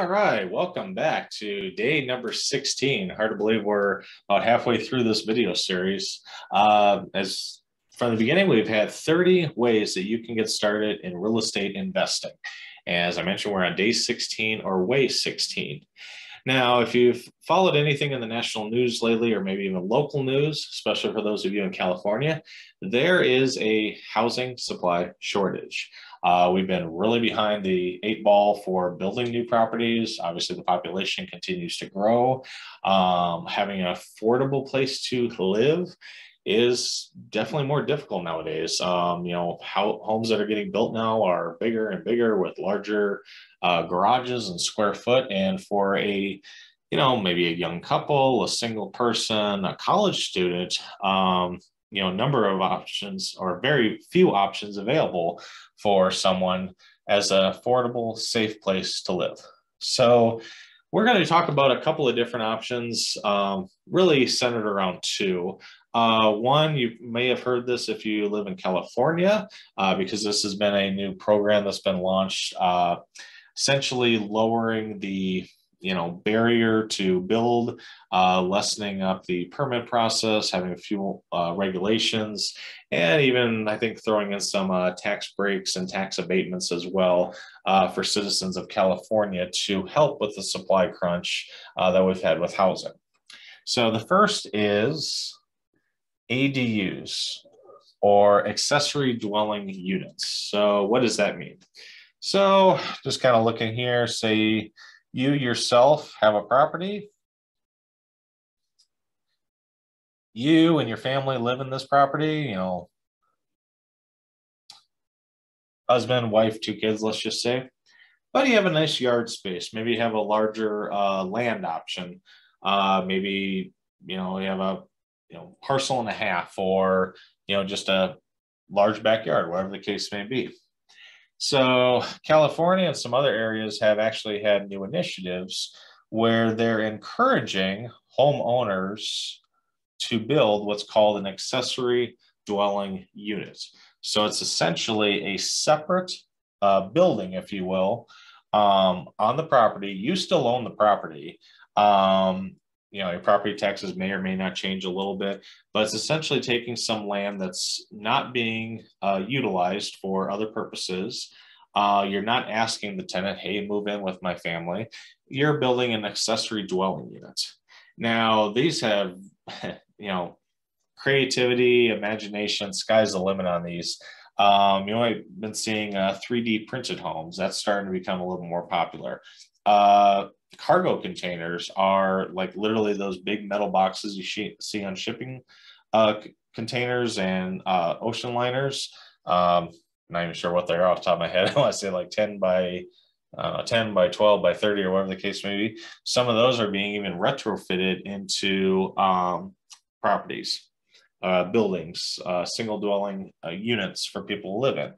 All right, welcome back to day number 16. Hard to believe we're about halfway through this video series. As from the beginning, we've had 30 ways that you can get started in real estate investing. As I mentioned, we're on day 16 or way 16. Now, if you've followed anything in the national news lately, or maybe even local news, especially for those of you in California, there is a housing supply shortage. We've been really behind the 8 ball for building new properties. Obviously, the population continues to grow. Having an affordable place to live is definitely more difficult nowadays. How homes that are getting built now are bigger and bigger with larger garages and square foot. And for maybe a young couple, a single person, a college student, number of options or very few options available for someone as an affordable, safe place to live. So we're going to talk about a couple of different options, really centered around two. One, you may have heard this if you live in California, because this has been a new program that's been launched, essentially lowering the barrier to build, lessening up the permit process, having a few regulations, and even I think throwing in some tax breaks and tax abatements as well for citizens of California to help with the supply crunch that we've had with housing. So the first is ADUs, or accessory dwelling units. So what does that mean? So just kind of looking here, say you yourself have a property. You and your family live in this property, husband, wife, 2 kids, let's just say. But you have a nice yard space. Maybe you have a larger land option. Maybe, you have a parcel and a half, or, just a large backyard, whatever the case may be. So California and some other areas have actually had new initiatives where they're encouraging homeowners to build what's called an accessory dwelling unit. So it's essentially a separate building, if you will, on the property. You still own the property. Your property taxes may or may not change a little bit, but it's essentially taking some land that's not being utilized for other purposes. You're not asking the tenant, hey, move in with my family. You're building an accessory dwelling unit. Now, these have, creativity, imagination, sky's the limit on these. I've been seeing 3D printed homes. That's starting to become a little more popular. Cargo containers are like literally those big metal boxes you see on shipping containers and ocean liners. Not even sure what they are off the top of my head. I want to say like 10 by 12 by 30 or whatever the case may be. Some of those are being even retrofitted into properties, buildings, single dwelling units for people to live in.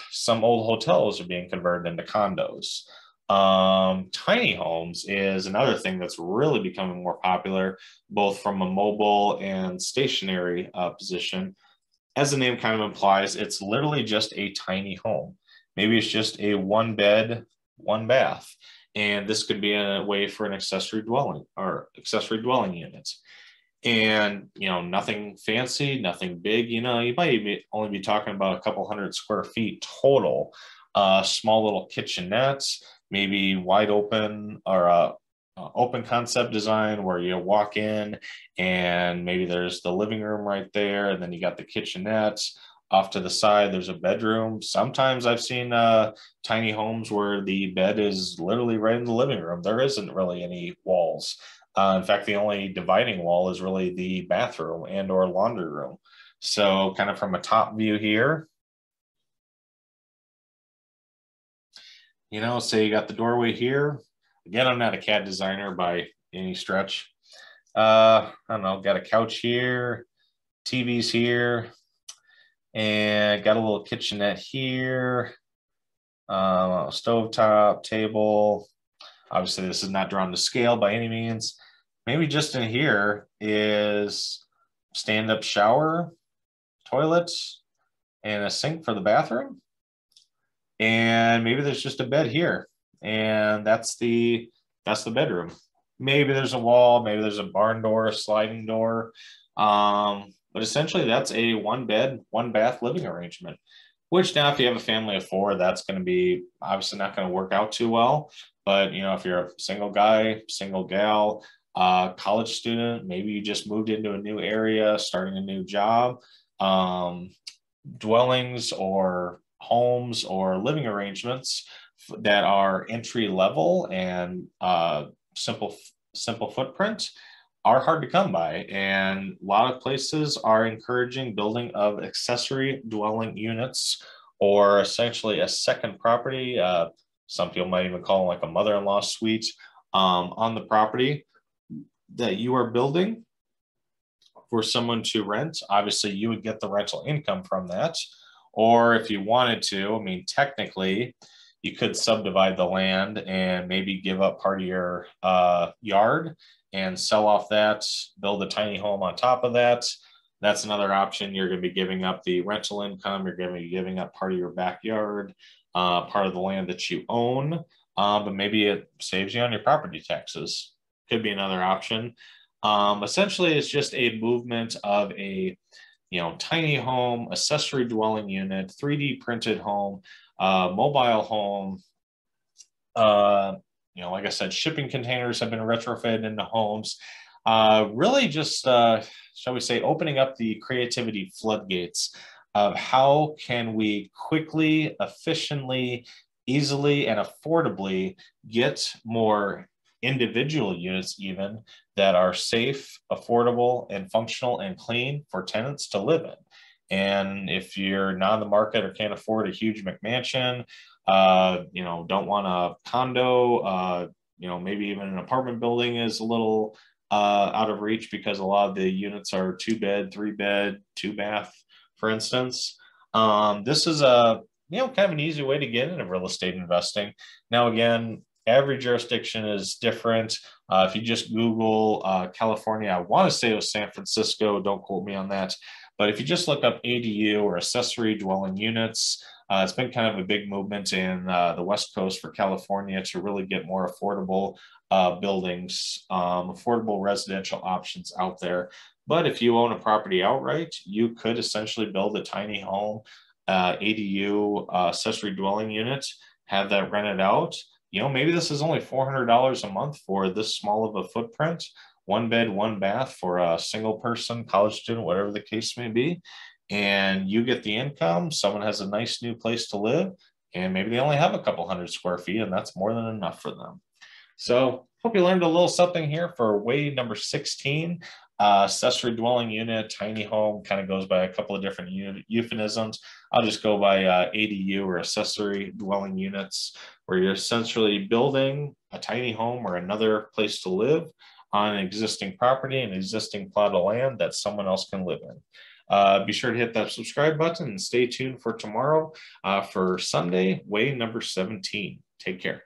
Some old hotels are being converted into condos. Tiny homes is another thing that's really becoming more popular, both from a mobile and stationary position. As the name kind of implies, it's literally just a tiny home. Maybe it's just a 1 bed, 1 bath. And this could be a way for an accessory dwelling or accessory dwelling unit. And, nothing fancy, nothing big, you might only be talking about a couple hundred square feet total. Small little kitchenettes, maybe wide open or open concept design where you walk in and maybe there's the living room right there, and then you got the kitchenette. Off to the side, there's a bedroom. Sometimes I've seen tiny homes where the bed is literally right in the living room. There isn't really any walls. In fact, the only dividing wall is really the bathroom and or laundry room. So kind of from a top view here, say you got the doorway here. Again, I'm not a CAD designer by any stretch. I don't know, got a couch here, TVs here, and got a little kitchenette here, stovetop, table. Obviously, this is not drawn to scale by any means. Maybe just in here is stand-up shower, toilet, and a sink for the bathroom. And maybe there's just a bed here. and that's the bedroom. Maybe there's a wall, maybe there's a barn door, a sliding door. But essentially that's a 1 bed, 1 bath living arrangement, which now if you have a family of 4, that's going to be obviously not going to work out too well. But, you know, if you're a single guy, single gal, college student, maybe you just moved into a new area, starting a new job, dwellings or homes or living arrangements that are entry level and simple footprint are hard to come by, and a lot of places are encouraging building of accessory dwelling units, or essentially a second property. Some people might even call it like a mother-in-law suite on the property that you are building for someone to rent. Obviously, you would get the rental income from that. Or if you wanted to, I mean, technically, you could subdivide the land and maybe give up part of your yard and sell off that, build a tiny home on top of that. That's another option. You're going to be giving up the rental income. You're going to be giving up part of your backyard, part of the land that you own, but maybe it saves you on your property taxes. Could be another option. Essentially, it's just a movement of a, you know, tiny home, accessory dwelling unit, 3D printed home, mobile home. You know, like I said, shipping containers have been retrofitted into homes. Really just, shall we say, opening up the creativity floodgates of how can we quickly, efficiently, easily, and affordably get more individual units even that are safe, affordable, and functional and clean for tenants to live in. And if you're not in the market or can't afford a huge McMansion, you know, don't want a condo, you know, maybe even an apartment building is a little out of reach because a lot of the units are 2-bed, 3-bed, 2-bath, for instance. This is a, you know, kind of an easy way to get into real estate investing. Now, again, every jurisdiction is different. If you just Google California, I want to say it was San Francisco, don't quote me on that. But if you just look up ADU or accessory dwelling units, it's been kind of a big movement in the West Coast for California to really get more affordable buildings, affordable residential options out there. But if you own a property outright, you could essentially build a tiny home, ADU, accessory dwelling unit, have that rented out. You know, maybe this is only $400 a month for this small of a footprint, 1 bed, 1 bath for a single person, college student, whatever the case may be. And you get the income, someone has a nice new place to live, and maybe they only have a couple hundred square feet, and that's more than enough for them. So hope you learned a little something here for way number 16. Accessory dwelling unit, tiny home, kind of goes by a couple of different euphemisms. I'll just go by ADU or accessory dwelling units, where you're essentially building a tiny home or another place to live on an existing property, an existing plot of land that someone else can live in. Be sure to hit that subscribe button and stay tuned for tomorrow for Sunday, way number 17. Take care.